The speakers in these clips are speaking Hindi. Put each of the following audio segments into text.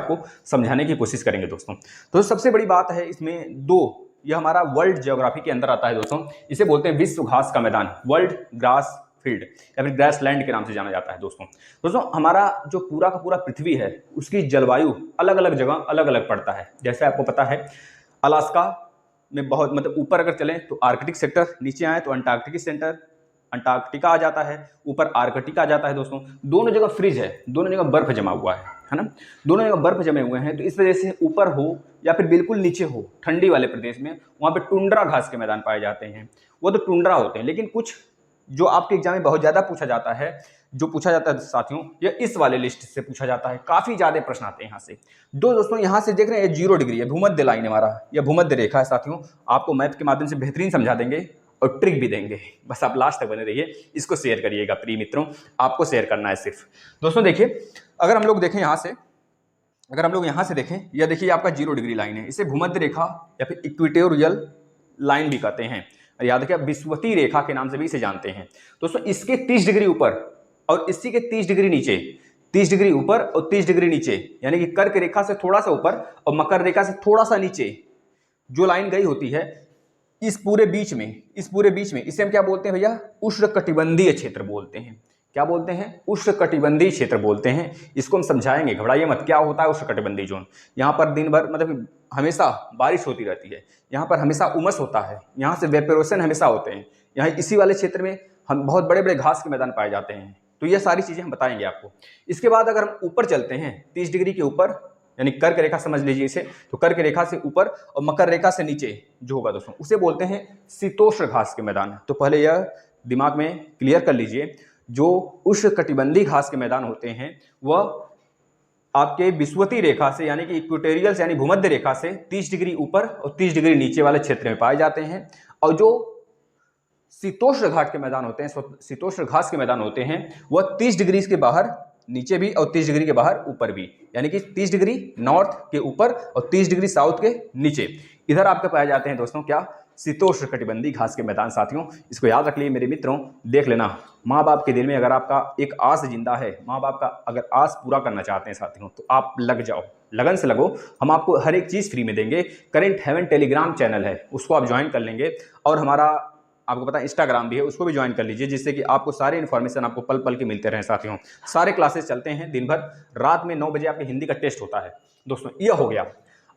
आपको समझाने की कोशिश करेंगे दोस्तों। तो सबसे बड़ी बात है इसमें दो, यह हमारा वर्ल्ड ज्योग्राफी के अंदर आता है दोस्तों। इसे बोलते हैं विश्व घास का मैदान, वर्ल्ड ग्रास फील्ड या फिर ग्रास लैंड के नाम से जाना जाता है दोस्तों हमारा जो पूरा का पूरा पृथ्वी है उसकी जलवायु अलग अलग जगह अलग अलग पड़ता है। जैसे आपको पता है अलास्का में बहुत मतलब ऊपर अगर चलें तो आर्कटिक सेक्टर, नीचे आए तो अंटार्कटिक सेंटर, अंटार्कटिका आ जाता है, ऊपर आर्कटिका आ जाता है दोस्तों। दोनों जगह फ्रीज है, दोनों जगह बर्फ जमा हुआ है ना, दोनों जगह बर्फ जमे हुए हैं। तो इस वजह से ऊपर हो या फिर बिल्कुल नीचे हो ठंडी वाले प्रदेश में, वहाँ पे टुंड्रा घास के मैदान पाए जाते हैं, वो तो टुंड्रा होते हैं। लेकिन कुछ जो आपके एग्जाम में बहुत ज़्यादा पूछा जाता है, जो पूछा जाता है साथियों, ये इस वाले लिस्ट से पूछा जाता है, काफ़ी ज़्यादा प्रश्न आते हैं यहाँ से। दोस्तों यहाँ से देख रहे हैं 0 डिग्री है, भूमध्य लाइन है हमारा, यह भूमध्य रेखा है साथियों। आपको मैप के माध्यम से बेहतरीन समझा देंगे और ट्रिक भी देंगे, बस आप लास्ट तक बने रहिए। इसको शेयर करिएगा प्रिय मित्रों, आपको शेयर करना है सिर्फ। दोस्तों देखिए, अगर हम लोग देखें यहाँ से, अगर हम लोग यहाँ से देखें, यह देखिए आपका 0 डिग्री लाइन है, इसे भूमध्य रेखा या फिर इक्वेटोरियल लाइन भी कहते हैं, याद रखिए विषुवतीय रेखा के नाम से भी इसे जानते हैं दोस्तों। इसके 30 डिग्री ऊपर और इसी के 30 डिग्री नीचे, 30 डिग्री ऊपर और 30 डिग्री नीचे, यानी कि कर्क रेखा से थोड़ा सा ऊपर और मकर रेखा से थोड़ा सा नीचे जो लाइन गई होती है, इस पूरे बीच में इसे हम क्या बोलते हैं भैया? उष्णकटिबंधीय क्षेत्र बोलते हैं। क्या बोलते हैं? उष्णकटिबंधीय क्षेत्र बोलते हैं। इसको हम समझाएंगे, घबराइए मत। क्या होता है उष्णकटिबंधीय जोन? यहाँ पर दिन भर मतलब हमेशा बारिश होती रहती है, यहाँ पर हमेशा उमस होता है, यहाँ से वेपोरेशन हमेशा होते हैं। यहाँ इसी वाले क्षेत्र में हम बहुत बड़े बड़े घास के मैदान पाए जाते हैं। तो ये सारी चीज़ें हम बताएंगे आपको। इसके बाद अगर हम ऊपर चलते हैं 30 डिग्री के ऊपर, यानी कर्क रेखा समझ लीजिए इसे, तो कर्क रेखा से ऊपर और मकर रेखा से नीचे जो होगा दोस्तों, उसे बोलते हैं शीतोष्ण घास के मैदान। तो पहले यह दिमाग में क्लियर कर लीजिए, जो उष्णकटिबंधीय घास के मैदान होते हैं वह आपके विषुवतीय रेखा से यानी कि इक्वेटोरियल यानी भूमध्य रेखा से 30 डिग्री ऊपर और 30 डिग्री नीचे वाले क्षेत्र में पाए जाते हैं। और जो शीतोष्ण घाट के मैदान होते हैं, शीतोष्ण घास के मैदान होते हैं, वह 30 डिग्री के बाहर नीचे भी और 30 डिग्री के बाहर ऊपर भी, यानी कि 30 डिग्री नॉर्थ के ऊपर और 30 डिग्री साउथ के नीचे, इधर आपके पाए जाते हैं दोस्तों क्या? शीतोष्ण कटिबंधीय घास के मैदान साथियों। इसको याद रख लिए मेरे मित्रों। देख लेना, माँ बाप के दिल में अगर आपका एक आस जिंदा है, माँ बाप का अगर आस पूरा करना चाहते हैं साथियों, तो आप लग जाओ, लगन से लगो। हम आपको हर एक चीज़ फ्री में देंगे। करेंट हेवन टेलीग्राम चैनल है, उसको आप ज्वाइन कर लेंगे, और हमारा आपको पता है इंस्टाग्राम भी है, उसको भी ज्वाइन कर लीजिए, जिससे कि आपको सारे इन्फॉर्मेशन आपको पल पल के मिलते रहें साथियों। सारे क्लासेस चलते हैं दिन भर, रात में 9 बजे आपके हिंदी का टेस्ट होता है दोस्तों। यह हो गया।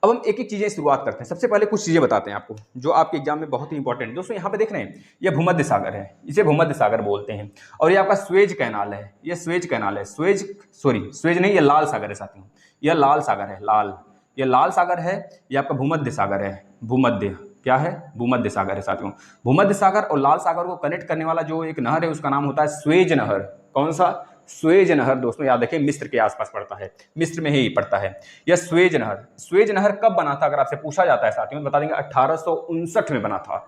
अब हम एक एक चीज़ें शुरुआत करते हैं। सबसे पहले कुछ चीज़ें बताते हैं आपको जो आपके एग्जाम में बहुत ही इंपॉर्टेंट है दोस्तों। यहाँ पे देख रहे हैं, यह भूमध्य सागर है, इसे भूमध्य सागर बोलते हैं। और ये आपका स्वेज कैनाल है, ये स्वेज कैनाल है, स्वेज नहीं, ये लाल सागर है साथियों, यह लाल सागर है, लाल, ये लाल सागर है, ये आपका भूमध्य सागर है। भूमध्य क्या है? भूमध्य सागर है साथियों। भूमध्य सागर और लाल सागर को कनेक्ट करने वाला जो एक नहर है उसका नाम होता है स्वेज नहर। कौन सा? स्वेज नहर दोस्तों, याद रखें मिस्र के आसपास पड़ता है, मिस्र में ही पड़ता है यह स्वेज नहर। स्वेज नहर कब बना था अगर आपसे पूछा जाता है साथियों, बता देंगे 1859 में बना था।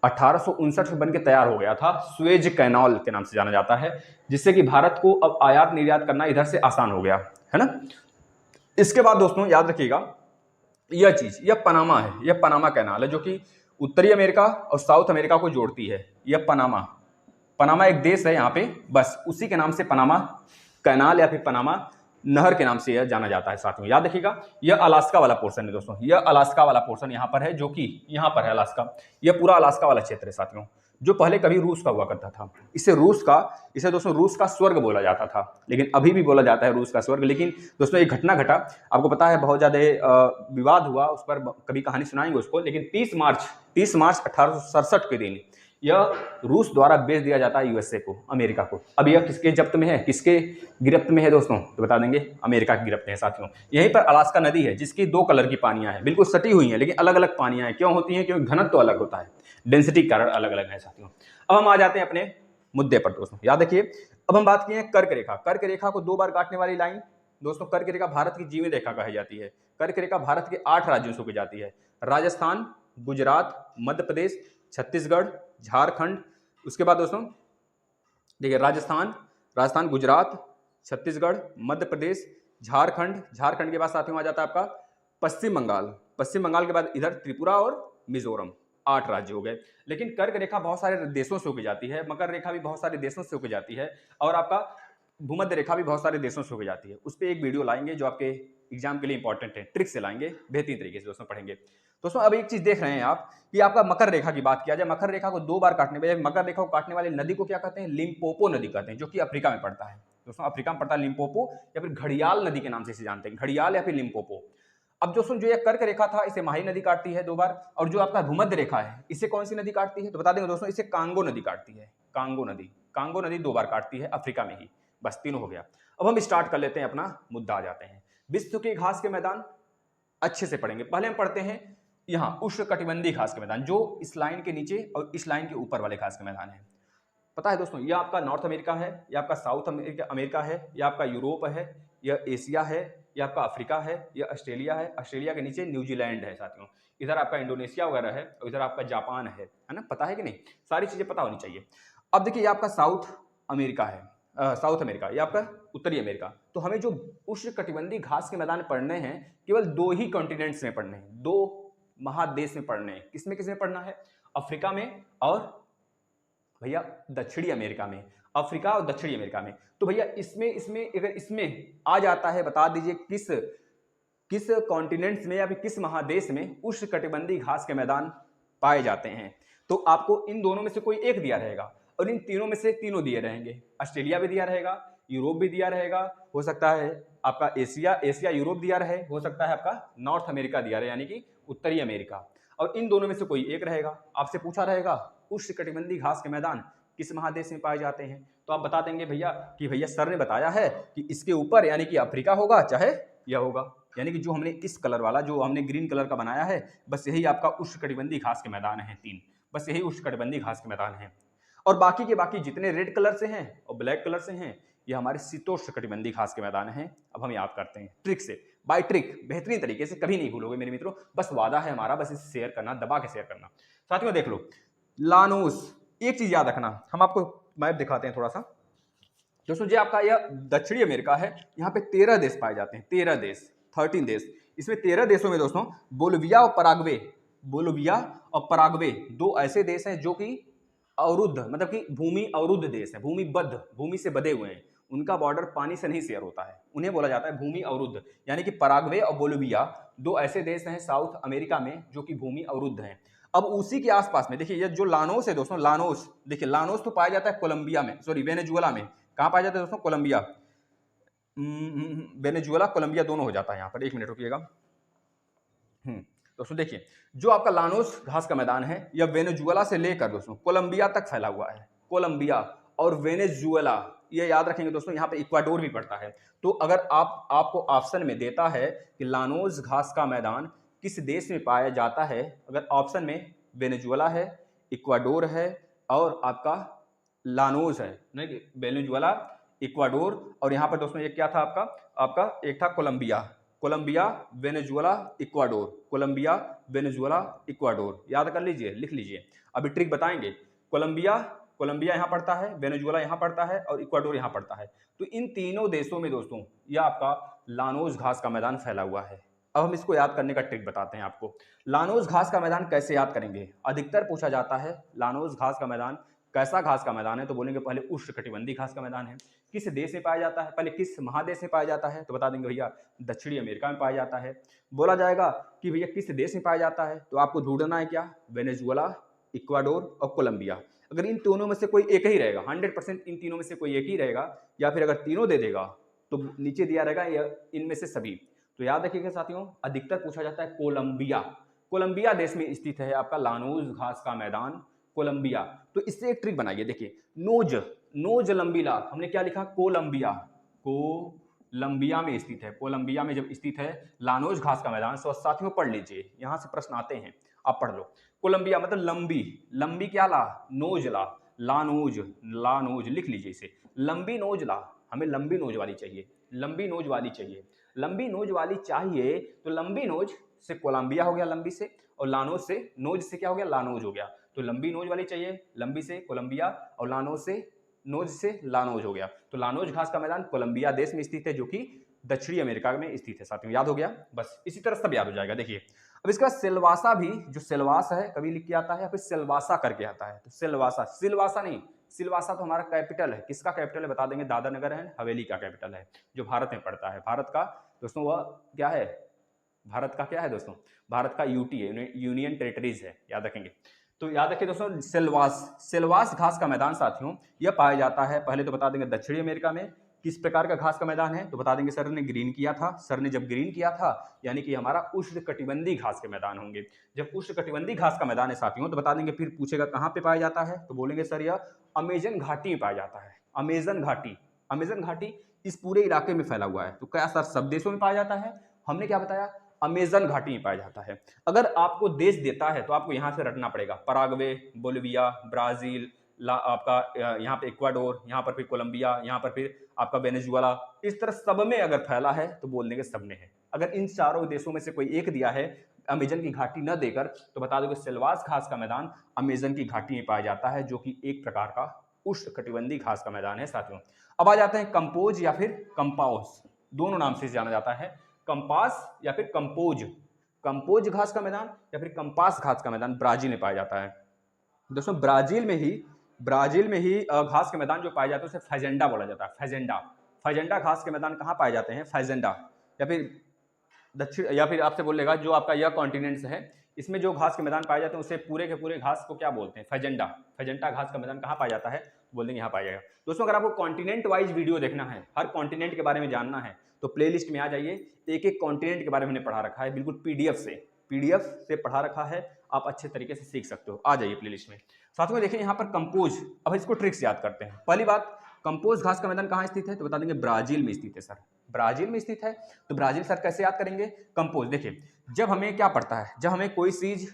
1859 में बन के तैयार हो गया था, स्वेज कैनाल के नाम से जाना जाता है, जिससे कि भारत को अब आयात निर्यात करना इधर से आसान हो गया है ना। इसके बाद दोस्तों याद रखिएगा, यह चीज, यह पनामा है, यह पनामा कैनाल है जो कि उत्तरी अमेरिका और साउथ अमेरिका को जोड़ती है। यह पनामा एक देश है यहाँ पे, बस उसी के नाम से पनामा कैनाल या फिर पनामा नहर के नाम से यह जाना जाता है साथियों। याद रखिएगा, यह अलास्का वाला पोर्शन है दोस्तों, यह अलास्का वाला पोर्शन यहाँ पर है, जो कि यहाँ पर है अलास्का। यह पूरा अलास्का वाला क्षेत्र है साथियों, जो पहले कभी रूस का हुआ करता था। इसे दोस्तों रूस का स्वर्ग बोला जाता था, लेकिन अभी भी बोला जाता है रूस का स्वर्ग। लेकिन दोस्तों एक घटना घटा, आपको पता है बहुत ज़्यादा विवाद हुआ, उस पर कभी कहानी सुनाएंगे उसको। लेकिन 30 मार्च 1867 के दिन यह रूस द्वारा बेच दिया जाता है यूएसए को, अमेरिका को। अब यह किसके जब्त में है, किसके गिरफ्त में है दोस्तों? तो बता देंगे अमेरिका की गिरफ्त में है साथियों। यहीं पर अलास्का नदी है, जिसकी 2 कलर की पानियां हैं, बिल्कुल सटी हुई हैं, लेकिन अलग अलग पानियां हैं। क्यों होती हैं? क्योंकि घनत्व तो अलग होता है, डेंसिटी के कारण अलग अलग है साथियों। अब हम आ जाते हैं अपने मुद्दे पर दोस्तों, याद रखिए। अब हम बात किए हैं कर्क रेखा। कर्क रेखा को 2 बार काटने वाली लाइन दोस्तों, कर्क रेखा भारत की जीवन रेखा कही जाती है। कर्क रेखा भारत के 8 राज्यों से होकर जाती है, राजस्थान, गुजरात, मध्य प्रदेश, छत्तीसगढ़, झारखंड। उसके बाद दोस्तों देखिए, राजस्थान, गुजरात, छत्तीसगढ़, मध्य प्रदेश, झारखंड के बाद साथियों आ जाता है आपका पश्चिम बंगाल के बाद इधर त्रिपुरा और मिजोरम। 8 राज्य हो गए। लेकिन कर्क रेखा बहुत सारे देशों से होकर जाती है, मकर रेखा भी बहुत सारे देशों से होकर जाती है, और आपका भूमध्य रेखा भी बहुत सारे देशों से होकर जाती है। उस पर एक वीडियो लाएंगे जो आपके एग्जाम के लिए इंपॉर्टेंट है, ट्रिक से लाएंगे, बेहतरीन तरीके से दोस्तों पढ़ेंगे। दोस्तों अब एक चीज देख रहे हैं आप कि आपका मकर रेखा की बात किया जाए, मकर रेखा को 2 बार काटने पे मकर रेखा को काटने वाली नदी को क्या कहते हैं, लिम्पोपो नदी कहते हैं, जो कि अफ्रीका में पड़ता है दोस्तों, अफ्रीका में पड़ता है लिम्पोपो, या फिर घड़ियाल नदी के नाम से इसे जानते हैं, घड़ियाल या फिर लिम्पोपो। अब दोस्तों जो ये कर्क रेखा था इसे माही नदी काटती है 2 बार, और जो आपका भूमध्य रेखा है इसे कौन सी नदी काटती है, तो बता देंगे दोस्तों, इसे कांगो नदी काटती है, कांगो नदी 2 बार काटती है अफ्रीका में ही। बस तीनों हो गया। अब हम स्टार्ट कर लेते हैं, अपना मुद्दा आ जाते हैं। विश्व के घास के मैदान अच्छे से पढ़ेंगे। पहले हम पढ़ते हैं यहाँ उष्णकटिबंधीय घास के मैदान, जो इस लाइन के नीचे और इस लाइन के ऊपर वाले घास के मैदान है। पता है दोस्तों, यह आपका नॉर्थ अमेरिका है, यह आपका साउथ अमेरिका है, यह आपका यूरोप है, यह एशिया है, यह आपका अफ्रीका है, यह ऑस्ट्रेलिया है, ऑस्ट्रेलिया के नीचे न्यूजीलैंड है साथियों, इधर आपका इंडोनेशिया वगैरह है, और इधर आपका जापान है ना। पता है कि नहीं, सारी चीजें पता होनी चाहिए। अब देखिए, ये आपका साउथ अमेरिका है, साउथ अमेरिका, ये आपका उत्तरी अमेरिका। तो हमें जो उष्णकटिबंधीय घास के मैदान पढ़ने हैं, केवल 2 ही कॉन्टिनेंट्स में पढ़ने हैं, 2 महादेश में पढ़ने हैं। किसमें किसमें पढ़ना है, अफ्रीका में और भैया दक्षिणी अमेरिका में, अफ्रीका और दक्षिणी अमेरिका में। तो भैया इसमें अगर इसमें आ जाता है, बता दीजिए किस कॉन्टिनेंट्स में या फिर किस महादेश में उष्णकटिबंधीय घास के मैदान पाए जाते हैं। तो आपको इन दोनों में से कोई एक दिया रहेगा, और इन तीनों में से तीनों दिए रहेंगे। ऑस्ट्रेलिया भी दिया रहेगा, यूरोप भी दिया रहेगा, हो सकता है आपका एशिया यूरोप दिया रहे, हो सकता है आपका नॉर्थ अमेरिका दिया रहे, यानी कि उत्तरी अमेरिका, और इन दोनों में से कोई एक रहेगा। आपसे पूछा रहेगा उष्णकटिबंधीय घास के मैदान किस महादेश में पाए जाते हैं, तो आप बता देंगे भैया सर ने बताया है कि इसके ऊपर यानी कि अफ्रीका होगा, चाहे यह होगा, यानी कि जो हमने इस कलर वाला, जो हमने ग्रीन कलर का बनाया है, बस यही आपका उष्णकटिबंधीय घास के मैदान है 3, बस यही उष्णकटिबंधीय घास के मैदान है। और बाकी के बाकी जितने रेड कलर से हैं और ब्लैक कलर से हैं, ये हमारे शीतोष्णकटिबंधीय घास के मैदान हैं। अब हम याद करते हैं ट्रिक से, बाय ट्रिक, बेहतरीन तरीके से, कभी नहीं भूलोगे मेरे मित्रों, बस वादा है हमारा, बस इसे शेयर करना, दबा के शेयर करना। साथियों देख लो, लानोस, एक चीज याद रखना, हम आपको मैप दिखाते हैं थोड़ा सा दोस्तों। जो आपका यह दक्षिणी अमेरिका है, यहाँ पे 13 देश पाए जाते हैं, 13 देश, 13 देश। इसमें 13 देशों में दोस्तों बोलिविया और पराग्वे 2 ऐसे देश हैं जो कि अवरुद्ध, मतलब कि भूमि अवरुद्ध देश है, भूमि से बधे हुए हैं, उनका बॉर्डर पानी से नहीं शेयर होता है, उन्हें बोला जाता है भूमि अवरुद्ध। यानी कि पराग्वे और बोलिविया 2 ऐसे देश हैं साउथ अमेरिका में जो कि भूमि अवरुद्ध हैं। अब उसी के आसपास में देखिए, ये जो लानोस है दोस्तों, लानोस देखिए, लानोस तो पाया जाता है कोलंबिया में, सॉरी वेनेजुएला में। कहाँ पाया जाता है दोस्तों, कोलंबिया, वेनेजुएला कोलंबिया दोनों हो जाता है यहाँ पर। 1 मिनट रुकिएगा। दोस्तों देखिए, जो आपका लानोस घास का मैदान है, यह वेनेजुएला से लेकर दोस्तों कोलंबिया तक फैला हुआ है। कोलंबिया और वेनेजुएला, ये याद रखेंगे दोस्तों, यहाँ पे इक्वाडोर भी पड़ता है। तो अगर आपको ऑप्शन में देता है कि लानोस घास का मैदान किस देश में पाया जाता है, अगर ऑप्शन में वेनेजुएला है, इक्वाडोर है और आपका लानोस है, नहीं, वेनेजुएला, इक्वाडोर, और यहाँ पर दोस्तों ये क्या था आपका एक था Colombia, Venezuela, Ecuador, Colombia, Venezuela, Ecuador, याद कर लीजिए, लिख लीजिए। अभी ट्रिक बताएंगे। कोलंबिया यहाँ पड़ता है, वेनेजुएला यहाँ पड़ता है और इक्वाडोर यहाँ पड़ता है। तो इन तीनों देशों में दोस्तों यह आपका लानोस घास का मैदान फैला हुआ है। अब हम इसको याद करने का ट्रिक बताते हैं आपको। लानोस घास का मैदान कैसे याद करेंगे, अधिकतर पूछा जाता है लानोस घास का मैदान कैसा घास का मैदान है, तो बोलेंगे पहले उष्णकटिबंधीय घास का मैदान है। किस देश में पाया जाता है, पहले किस महादेश में पाया जाता है, तो बता देंगे भैया दक्षिणी अमेरिका में पाया जाता है। बोला जाएगा कि भैया किस देश में पाया जाता है, तो आपको ढूंढना है क्या, वेनेजुएला, इक्वाडोर और कोलंबिया। अगर इन तीनों में से कोई एक ही रहेगा, 100% इन तीनों में से कोई एक ही रहेगा, या फिर अगर तीनों दे देगा तो नीचे दिया रहेगा इनमें से सभी। तो याद रखिएगा साथियों, अधिकतर पूछा जाता है कोलंबिया देश में स्थित है आपका लानोस घास का मैदान, कोलंबिया। तो इससे एक ट्रिक बनाइए, देखिए नोज लंबी लाख, हमने क्या लिखा, कोलंबिया में स्थित है। कोलंबिया में जब स्थित है लानोस घास का मैदान, तो साथियों पढ़ लीजिए, यहां से प्रश्न आते हैं, आप पढ़ लो। कोलंबिया मतलब लंबी क्या ला, नोज ला, लानोज लिख लीजिए इसे, लंबी नोज ला, हमें लंबी नोज वाली चाहिए, लंबी नोज वाली चाहिए। तो लंबी नोज से कोलंबिया हो गया, लंबी से, और लानोज से, नोज से क्या हो गया, लानोज हो गया। तो लंबी नोज वाली चाहिए, लंबी से कोलंबिया, और नोज से लानोज हो गया। तो लानोज घास का मैदान कोलंबिया देश में स्थित है, जो कि दक्षिणी अमेरिका में स्थित है। साथियों याद हो गया, बस इसी तरह सब याद हो जाएगा। देखिए अब इसका सिलवासा भी, जो सिलवास है कभी लिख के आता है या फिर सिलवासा करके आता है, तो सिलवासा नहीं, सिलवासा तो हमारा कैपिटल है, किसका कैपिटल है बता देंगे, दादर नगर है हवेली का कैपिटल है, जो भारत में पड़ता है, भारत का दोस्तों वह क्या है, भारत का क्या है दोस्तों, भारत का यूटी है, यूनियन टेरिटरीज है, याद रखेंगे। तो याद रखिए दोस्तों, सेल्वास घास का मैदान साथियों यह पाया जाता है, पहले तो बता देंगे दक्षिणी अमेरिका में। किस प्रकार का घास का मैदान है, तो बता देंगे सर ने ग्रीन किया था, सर ने जब ग्रीन किया था यानी कि हमारा उष्णकटिबंधीय घास के मैदान होंगे। जब उष्णकटिबंधीय घास का मैदान है साथियों, तो बता देंगे, फिर पूछेगा कहाँ पे पाया जाता है, तो बोलेंगे सर यह अमेजन घाटी में पाया जाता है। अमेजन घाटी, अमेजन घाटी इस पूरे इलाके में फैला हुआ है। तो क्या सर सब देशों में पाया जाता है, हमने क्या बताया, अमेजन घाटी में पाया जाता है। अगर आपको देश देता है तो आपको यहां से रटना पड़ेगा, पराग्वे, बोलिविया, ब्राजील, आपका यहाँ पे इक्वाडोर, यहाँ पर फिर कोलंबिया, यहाँ पर फिर आपका वेनेजुएला, इस तरह सब में अगर फैला है तो बोल देंगे सब में है। अगर इन चारों देशों में से कोई एक दिया है अमेजन की घाटी न देकर, तो बता दो कि सेल्वास घास का मैदान अमेजन की घाटी में पाया जाता है, जो कि एक प्रकार का उष्णकटिबंधीय घास का मैदान है साथियों। अब आ जाते हैं कंपोज या फिर कंपाउस, दोनों नाम से जाना जाता है, कंपास या फिर कंपोज। कंपोज घास का मैदान या फिर कंपास घास का मैदान ब्राजील में पाया जाता है। दोस्तों ब्राजील में ही घास के मैदान जो पाए जाते हैं उसे फैजेंडा बोला जाता है। फैजेंडा घास के मैदान कहाँ पाए जाते हैं, फैजेंडा या फिर दक्षिण, या फिर आपसे बोलेगा जो आपका यह कॉन्टिनेंट्स है, इसमें जो घास के मैदान पाए जाते हैं उसे पूरे के पूरे घास को क्या बोलते हैं, फैजेंडा घास का मैदान कहाँ पाया जाता है, बोल देंगे यहाँ पाया जाएगा। दोस्तों अगर आपको कॉन्टिनेंट वाइज वीडियो देखना है, हर कॉन्टिनेंट के बारे में जानना है, तो प्लेलिस्ट में आ जाइए, एक एक कॉन्टिनेंट के बारे में हमने पढ़ा रखा है, बिल्कुल पीडीएफ से पढ़ा रखा है, आप अच्छे तरीके से सीख सकते हो, आ जाइए प्लेलिस्ट में। साथ में देखिए यहाँ पर कंपोज, अब इसको ट्रिक्स याद करते हैं। पहली बात, कंपोज घास का मैदान कहाँ स्थित है, तो बता देंगे ब्राजील में स्थित है सर, ब्राजील में स्थित है। तो ब्राजील सर कैसे याद करेंगे, कंपोज। देखिए जब हमें क्या पड़ता है, जब हमें कोई चीज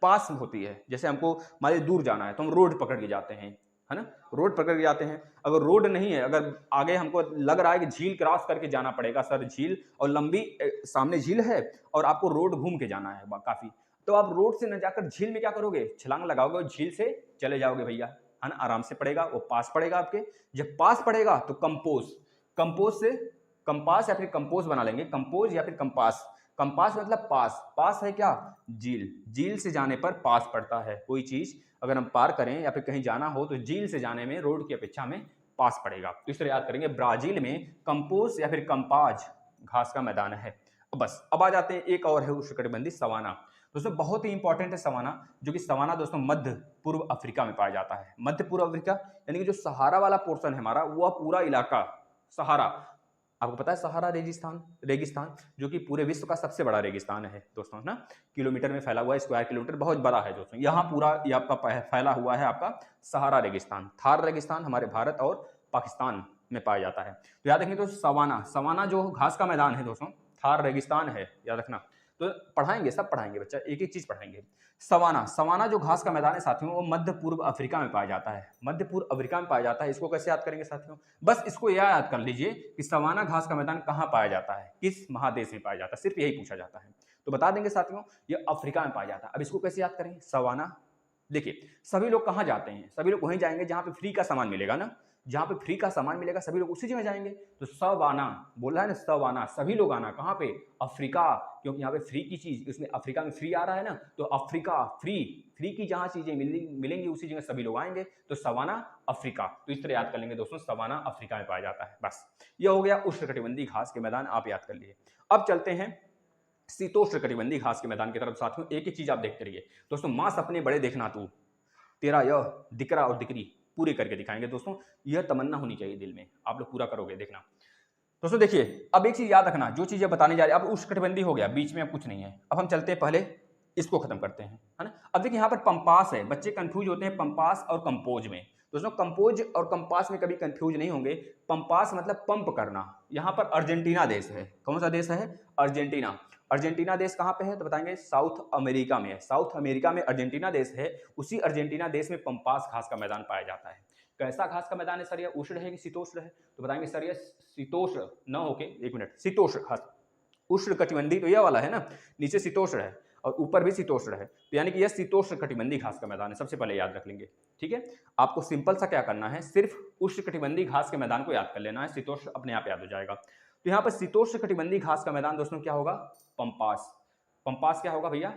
पास होती है, जैसे हमको मान लीजिए दूर जाना है तो हम रोड पकड़ के जाते हैं, है ना, रोड पकड़ के जाते हैं। अगर रोड नहीं है, अगर आगे हमको लग रहा है कि झील क्रॉस करके जाना पड़ेगा सर, झील और लंबी सामने झील है और आपको रोड घूम के जाना है काफी, तो आप रोड से न जाकर झील में क्या करोगे, छलांग लगाओगे और झील से चले जाओगे भैया, है ना, आराम से पड़ेगा, वो पास पड़ेगा आपके। जब पास पड़ेगा तो कंपोज से कंपास या फिर कंपोज बना लेंगे, कंपोज या फिर कंपास। कंपास मतलब पास है क्या, झील से जाने पर पास पड़ता है, कोई चीज अगर हम पार करें या फिर कहीं जाना हो तो झील से जाने में रोड की अपेक्षा में पास पड़ेगा। तो इस तरह याद करेंगे, ब्राजील में कंपोज या फिर कंपाज घास का मैदान है। बस अब आ जाते हैं, एक और है उष्णकटिबंधीय सवाना। दोस्तों बहुत ही इंपॉर्टेंट है सवाना, जो कि सवाना दोस्तों मध्य पूर्व अफ्रीका में पाया जाता है। मध्य पूर्व अफ्रीका यानी कि जो सहारा वाला पोर्शन है हमारा, वह पूरा इलाका सहारा, आपको पता है सहारा रेगिस्तान जो कि पूरे विश्व का सबसे बड़ा रेगिस्तान है दोस्तों, है ना, किलोमीटर में फैला हुआ है, स्क्वायर किलोमीटर बहुत बड़ा है दोस्तों। यहाँ पूरा ये आपका फैला हुआ है आपका सहारा रेगिस्तान। थार रेगिस्तान हमारे भारत और पाकिस्तान में पाया जाता है। तो याद रखेंगे तो सवाना जो घास का मैदान है दोस्तों, थार रेगिस्तान है, याद रखना। तो पढ़ाएंगे, सब पढ़ाएंगे बच्चा, एक एक चीज पढ़ाएंगे। सवाना जो घास का मैदान है साथियों, वो मध्य पूर्व अफ्रीका में पाया जाता है, मध्य पूर्व अफ्रीका में पाया जाता है। इसको कैसे याद करेंगे साथियों, बस इसको यह याद कर लीजिए कि सवाना घास का मैदान कहाँ पाया जाता है, किस महादेश में पाया जाता है, सिर्फ यही पूछा जाता है। तो बता देंगे साथियों, ये अफ्रीका में पाया जाता है। अब इसको कैसे याद करें, सवाना। देखिए सभी लोग कहाँ जाते हैं, सभी लोग वहीं जाएंगे जहाँ पे फ्री का सामान मिलेगा ना, जहाँ पे फ्री का सामान मिलेगा सभी लोग उसी जगह जाएंगे। तो सवाना बोला है ना, सवाना, सभी लोग आना कहाँ पे, अफ्रीका, क्योंकि यहाँ पे फ्री की चीज, इसमें अफ्रीका में फ्री आ रहा है ना, तो अफ्रीका फ्री की जहाँ चीजें मिलेंगी उसी जगह सभी लोग आएंगे। तो सवाना अफ्रीका, तो इस तरह याद कर लेंगे दोस्तों, सवाना अफ्रीका में पाया जाता है। बस ये हो गया उष्णकटिबंधीय घास के मैदान, आप याद कर लिए। अब चलते हैं शीतोष्णकटिबंधीय घास के मैदान की तरफ साथियों। एक ही चीज आप देखते रहिए दोस्तों, मां सपने बड़े देखना तू, तेरा यह दिकरा और दिकरी पूरे करके दिखाएंगे दोस्तों, यह तमन्ना होनी चाहिए दिल में, आप लोग पूरा करोगे देखना। दोस्तों देखिए अब एक चीज याद रखना, जो चीजें बताने जा रही है, अब उष्णकटिबंधीय हो गया, बीच में अब कुछ नहीं है। अब हम चलते हैं, पहले इसको खत्म करते हैं, है ना। अब देखिए यहाँ पर पंपास है, बच्चे कंफ्यूज होते हैं पंपास और कंपोज में। दोस्तों कंपोज और कंपास में कभी कंफ्यूज नहीं होंगे। पंपास मतलब पंप करना। यहाँ पर अर्जेंटीना देश है, कौन सा देश है, अर्जेंटीना। अर्जेंटीना देश कहाँ पे है, तो बताएंगे साउथ अमेरिका में है, साउथ अमेरिका में अर्जेंटीना देश है। उसी अर्जेंटीना देश में पंपास घास का मैदान पाया जाता है। कैसा घास का मैदान है सर, यह उष्ण है कि शीतोष्ण है, तो बताएंगे सर यह शीतोष्ण न होके, एक मिनट, शीतोष्ण घास, उष्ण कटिबंधीय तो यह वाला है ना, नीचे शीतोष्ण है और ऊपर भी शीतोष्ण है, तो यानी कि यह शीतोष्ण कटिबंधीय घास का मैदान है, सबसे पहले याद रख लेंगे। ठीक है, आपको सिंपल सा क्या करना है, सिर्फ उष्ण कटिबंधीय घास के मैदान को याद कर लेना है, शीतोष्ण अपने आप याद हो जाएगा। तो यहाँ पर शीतोष्ण कटिबंधीय घास का मैदान दोस्तों क्या होगा, पंपास। पंपास क्या होगा भैया,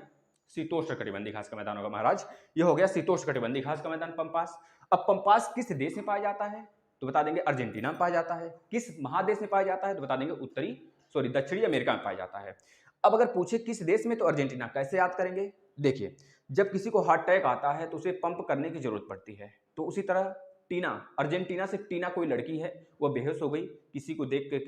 शीतोष्ण कटिबंधीय घास का मैदान होगा महाराज। ये हो गया शीतोष्ण कटिबंधीय घास का मैदान पंपास। अब पंपास किस देश में पाया जाता है, तो बता देंगे अर्जेंटीना में पाया जाता है। किस महादेश में पाया जाता है, तो बता देंगे उत्तरी सॉरी दक्षिणी अमेरिका में पाया जाता है। अब अगर पूछे किस देश में, तो अर्जेंटीना। कैसे याद करेंगे? देखिए, जब किसी को हार्ट अटैक आता है तो उसे पंप करने की जरूरत पड़ती है, तो उसी तरह टीना, अर्जेंटीना से टीना कोई लड़की है, वह बेहोश हो गई किसी को देख के,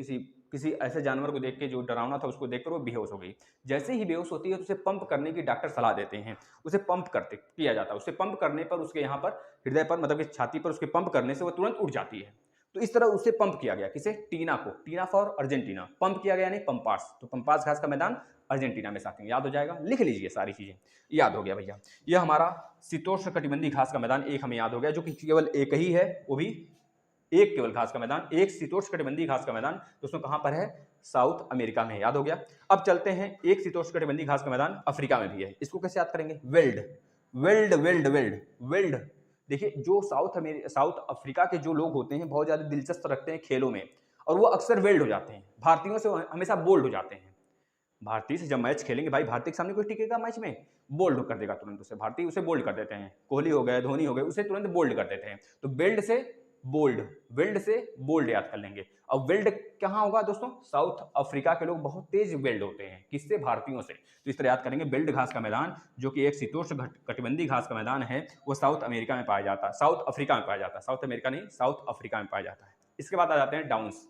किसी ऐसे जानवर को देख के जो डरावना था उसको देखकर वो बेहोश हो गई। जैसे ही बेहोश होती है तो उसे पंप करने की डॉक्टर सलाह देते हैं, उसे पंप करते किया जाता है। उसे पंप करने पर उसके यहाँ पर हृदय पर, मतलब कि छाती पर उसके पंप करने से वो तुरंत उठ जाती है। तो इस तरह उसे पंप किया गया, किसे? टीना को। टीना फॉर अर्जेंटीना, पंप किया गया, नहीं पंपास। तो पंपास घास का मैदान अर्जेंटीना में साथियों, याद हो जाएगा, लिख लीजिए सारी चीजें, याद हो गया भैया। यह हमारा शीतोष्ण कटिबंधीय घास का मैदान एक हमें याद हो गया, जो कि केवल एक ही है, वो भी एक केवल घास का मैदान, एक शीतोष्ण कटिबंधीय घास का मैदान दोस्तों कहां पर है? साउथ अमेरिका में, याद हो गया। अब चलते हैं, एक शीतोष्ण कटिबंधीय घास का मैदान अफ्रीका में भी है। इसको कैसे याद करेंगे? Weld, weld weld weld weld. देखिए, जो साउथ अफ्रीका के जो लोग होते हैं बहुत ज्यादा दिलचस्प रखते हैं खेलों में, और वो अक्सर वेल्ड हो जाते हैं, भारतीयों से हमेशा बोल्ड हो जाते हैं। भारतीय से जब मैच खेलेंगे भाई, भारतीय के सामने कोई टिकेगा मैच में? बोल्ड कर देगा तुरंत उसे, भारतीय उसे बोल्ड कर देते हैं। कोहली हो गए, धोनी हो गए, उसे तुरंत बोल्ड कर देते हैं। तो बेल्ड से बोल्ड, वेल्ड से बोल्ड याद कर लेंगे। अब वेल्ड कहां होगा दोस्तों? साउथ अफ्रीका के लोग बहुत तेज वेल्ड होते हैं, किससे? भारतीयों से। तो इस तरह याद करेंगे, बेल्ड घास का मैदान जो कि एक शीतोष्ण कटिबंधीय घास का मैदान है, वो साउथ अमेरिका में पाया जाता है, साउथ अफ्रीका में पाया जाता है, साउथ अमेरिका नहीं, साउथ अफ्रीका में पाया जाता है। इसके बाद आ जाते हैं डाउन्स।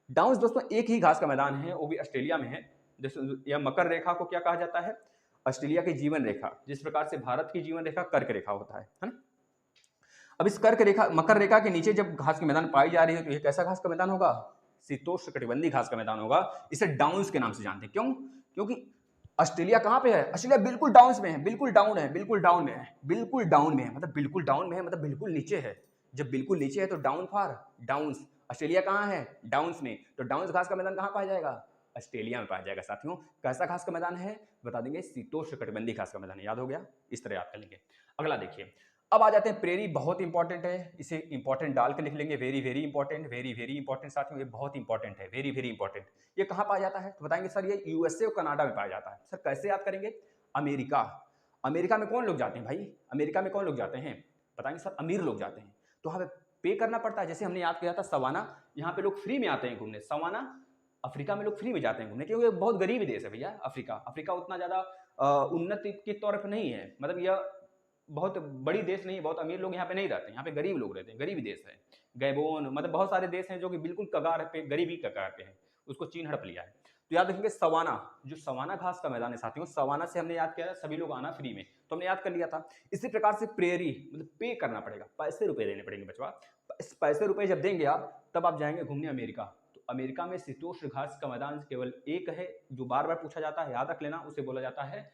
डाउन्स दोस्तों एक ही घास का मैदान है, वो भी ऑस्ट्रेलिया में है। यह मकर रेखा को क्या कहा जाता है? ऑस्ट्रेलिया की जीवन रेखा, जिस प्रकार से भारत की जीवन रेखा कर्क रेखा होता है ना। अब इस कर्क रेखा, मकर रेखा के नीचे जब घास के मैदान पाई जा रही है, तो यह कैसा घास का मैदान होगा? शीतोष्ण कटिबंधीय घास का मैदान होगा। इसे डाउन्स के नाम से जानते हैं। क्यों? क्योंकि ऑस्ट्रेलिया कहां पे है? ऑस्ट्रेलिया बिल्कुल डाउन्स में है, बिल्कुल डाउन है, बिल्कुल डाउन में है, बिल्कुल डाउन में है, मतलब बिल्कुल डाउन में है, मतलब बिल्कुल नीचे है। जब बिल्कुल नीचे है तो डाउन फॉर डाउन्स। ऑस्ट्रेलिया कहां है? डाउन्स में। तो डाउन्स घास का मैदान कहां पाया जाएगा? ऑस्ट्रेलिया में पाया जाएगा साथियों। कैसा घास का मैदान है? बता देंगे, शीतोष्ण कटिबंधीय घास का मैदान। याद हो गया? इस तरह याद कर लेंगे। अगला देखिए, अब आ जाते हैं प्रेरी। बहुत इंपॉर्टेंट है, इसे इंपॉर्टेंट डाल के लिख लेंगे, very very important, very very important साथियों, ये बहुत इंपॉर्टेंट है, वेरी वेरी इंपॉर्टेंट। ये कहां पाया जाता है? तो बताएंगे सर ये यूएसए और कनाडा में पाया जाता है। सर कैसे याद करेंगे? अमेरिका, अमेरिका में कौन लोग जाते हैं भाई? अमेरिका में कौन लोग जाते हैं? बताएंगे सर अमीर लोग जाते हैं, तो वहां पे करना पड़ता है। जैसे हमने याद किया था सवाना, यहाँ पे लोग फ्री में आते हैं घूमने। सवाना अफ्रीका में लोग फ्री में जाते हैं घूमने, क्योंकि बहुत गरीब देश है भैया अफ्रीका। अफ्रीका उतना ज्यादा उन्नति के तौर पर नहीं है, मतलब यह बहुत बड़ी देश नहीं, बहुत अमीर लोग यहाँ पे नहीं रहते, यहाँ पे गरीब लोग रहते हैं, गरीबी देश है। गैबोन, मतलब बहुत सारे देश हैं जो कि बिल्कुल कगार पे, गरीबी कगार पे हैं, उसको चीन हड़प लिया है। तो याद रखेंगे सवाना, जो सवाना घास का मैदान है साथियों, सवाना से हमने याद किया सभी लोग आना फ्री में, तो हमने याद कर लिया था। इसी प्रकार से प्रेरी, मतलब पे करना पड़ेगा, पैसे रुपए देने पड़ेंगे बचवा। पैसे रुपए जब देंगे आप, तब आप जाएंगे घूमने अमेरिका। तो अमेरिका में शीतोष्ण घास का मैदान केवल एक है, जो बार बार पूछा जाता है, याद रख लेना, उसे बोला जाता है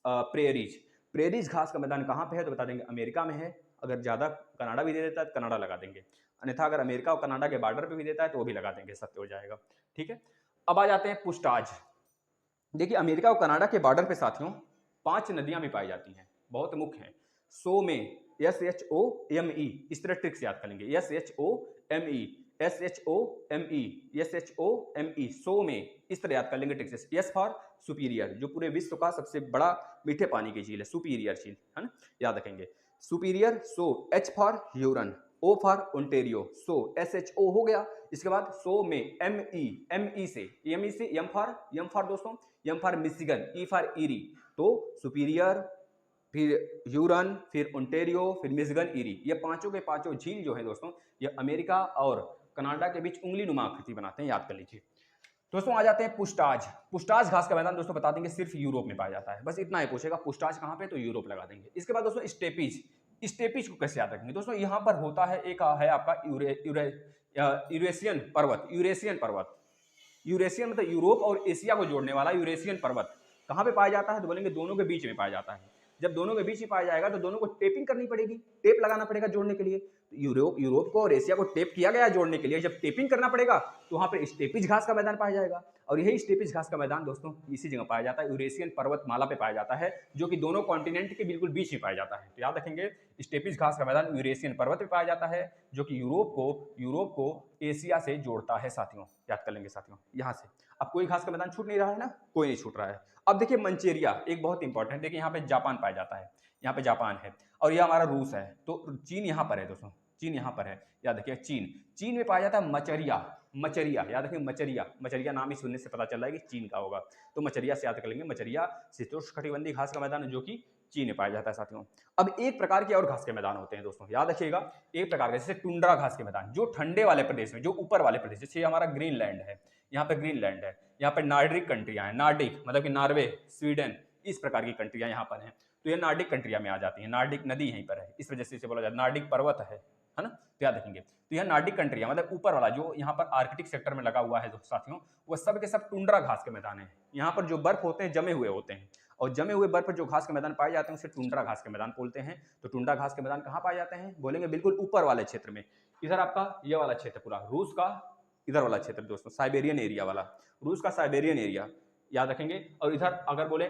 प्रेरीज। प्रेरीज घास का मैदान कहां पे है? तो बता देंगे अमेरिका में है। अगर ज्यादा कनाडा भी दे देता है तो कनाडा लगा देंगे, अन्यथा अगर अमेरिका और कनाडा के बॉर्डर पे भी देता है तो वो भी लगा देंगे, सत्य हो जाएगा। ठीक है, अब आ जाते हैं पुष्टाज। देखिए, अमेरिका और कनाडा के बॉर्डर पे साथियों 5 नदियां भी पाई जाती हैं, बहुत मुख्य हैं। सो में SHOME, इस तरह ट्रिक्स याद कर लेंगे, SHOME, SHOME, सो में, इस तरह याद कर लेंगे ट्रिक्स। एस फॉर सुपीरियर, जो पूरे विश्व का सबसे बड़ा मीठे पानी की झील है, सुपीरियर झील है ना, याद रखेंगे superior. So H for Huron, O for Ontario, so SHO हो गया। इसके बाद सो में ME से एम फॉर दोस्तों, M for Michigan, E for Erie. तो सुपीरियर, फिर ह्यूरन, फिर ओंटेरियो, फिर मिशिगन, ईरी, ये पांचों के पांचों झील जो है दोस्तों, ये अमेरिका और कनाडा के बीच उंगली नुमा आकृति बनाते हैं, याद कर लीजिए। दोस्तों आ जाते हैं पुष्टाज। पुष्टाज घास का मैदान दोस्तों बता देंगे सिर्फ यूरोप में पाया जाता है, बस इतना ही पूछेगा, पुष्टाज कहां पे? तो यूरोप लगा देंगे। इसके बाद दोस्तों स्टेपीज। स्टेपीज को कैसे याद रखेंगे दोस्तों? यहां पर होता है, एक है आपका यूरेशियन पर्वत, यूरेशियन पर्वत, यूरेशियन मतलब यूरोप और एशिया को जोड़ने वाला यूरेशियन पर्वत कहां पे पाया जाता है? तो बोलेंगे दोनों के बीच में पाया जाता है। जब दोनों के बीच में पाया जाएगा तो दोनों को टेपिंग करनी पड़ेगी, टेप लगाना पड़ेगा जोड़ने के लिए। तो यूरोप को और एशिया को टेप किया गया जोड़ने के लिए, जब टेपिंग करना पड़ेगा तो वहां पर स्टेपीज घास का मैदान पाया जाएगा। और यही स्टेपीज घास का मैदान दोस्तों इसी जगह पाया जाता है, यूरेशियन पर्वतमाला पे पाया जाता है, जो कि दोनों कॉन्टिनेंट के बिल्कुल बीच में पाया जाता है। तो याद रखेंगे स्टेपीज घास का मैदान यूरेशियन पर्वत पे पाया जाता है, जो कि यूरोप को एशिया से जोड़ता है साथियों, याद कर लेंगे साथियों यहां से। अब कोई घास का मैदान छूट नहीं रहा है ना, कोई नहीं छूट रहा है। अब देखिए मंचेरिया, एक बहुत इंपॉर्टेंट, देखिए यहाँ पे जापान पाया जाता है, यहाँ पे जापान है, और यह हमारा रूस है, तो चीन यहाँ पर है दोस्तों, चीन यहाँ पर है, याद रखिए चीन। चीन में पाया जाता है मचरिया, मचरिया याद रखिए मचरिया, मचरिया नाम ही सुनने से पता चल रहा है कि चीन का होगा, तो मचरिया से याद कर लेंगे। मचरिया शीतोष्णकटिबंधीय घास का मैदान है जो कि चीन में पाया जाता है साथियों। अब एक प्रकार के और घास के मैदान होते हैं दोस्तों, याद रखिएगा, एक प्रकार के जैसे टुंड्रा घास के मैदान, जो ठंडे वाले प्रदेश में, जो ऊपर वाले प्रदेश, जैसे हमारा ग्रीनलैंड है, यहाँ पे ग्रीनलैंड है, यहाँ पे नार्डिक कंट्रियां हैं, नार्डिक मतलब कि नॉर्वे, स्वीडन, इस प्रकार की कंट्रियां यहाँ पर हैं, तो ये नार्डिक कंट्रियां में आ जाती हैं। नार्डिक नदी यहीं पर है, इस वजह से इसे बोला जाता है, नार्डिक पर्वत है ना, तो याद रखेंगे। तो यह नार्डिक कंट्रियां मतलब ऊपर वाला जो यहाँ पर आर्कटिक सेक्टर में लगा हुआ है साथियों, वह सब के सब टुंड्रा घास के मैदान है। यहाँ पर जो बर्फ होते हैं जमे हुए होते हैं, और जमे हुए बर्फ पर जो घास के मैदान पाए जाते हैं उसे टुंड्रा घास के मैदान बोलते हैं। तो टुंड्रा घास के मैदान कहाँ पाए जाते हैं, बोलेंगे बिल्कुल ऊपर वाले क्षेत्र में। इधर आपका ये वाला क्षेत्र पूरा रूस का, इधर वाला क्षेत्र दोस्तों साइबेरियन एरिया वाला, रूस का साइबेरियन एरिया याद रखेंगे। और इधर अगर बोले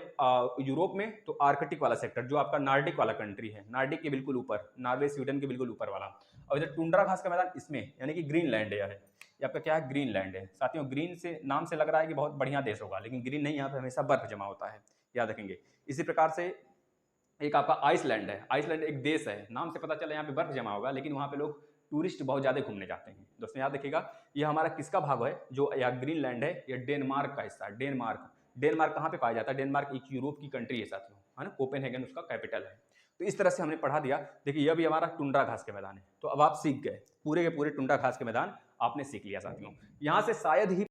यूरोप में तो आर्कटिक वाला सेक्टर, जो आपका नार्डिक वाला कंट्री है, नार्डिक के बिल्कुल ऊपर, नॉर्वे स्वीडन के बिल्कुल ऊपर वाला। और इधर टुंड्रा घास का मैदान इसमें, यानी कि ग्रीनलैंड है, ये आपका क्या है, ग्रीनलैंड है साथियों। ग्रीन से नाम से लग रहा है कि बहुत बढ़िया देश होगा, लेकिन ग्रीन नहीं, यहाँ पे हमेशा बर्फ जमा होता है, याद रखेंगे। इसी प्रकार से एक आपका आइसलैंड है, आइसलैंड एक देश है, नाम से पता चला यहाँ पे बर्फ जमा होगा, लेकिन वहाँ पे लोग टूरिस्ट बहुत ज़्यादा घूमने जाते हैं दोस्तों, याद रखिएगा। ये हमारा किसका भाग है, जो यह ग्रीनलैंड है, ये डेनमार्क का हिस्सा है। डेनमार्क, डेनमार्क कहाँ पे पाया जाता है, डेनमार्क एक यूरोप की कंट्री है साथियों, है ना, कोपेनहेगन उसका कैपिटल है। तो इस तरह से हमने पढ़ा दिया। देखिए यह भी हमारा टुंड्रा घास के मैदान है, तो अब आप सीख गए, पूरे के पूरे टुंड्रा घास के मैदान आपने सीख लिया साथियों। यहाँ से शायद ही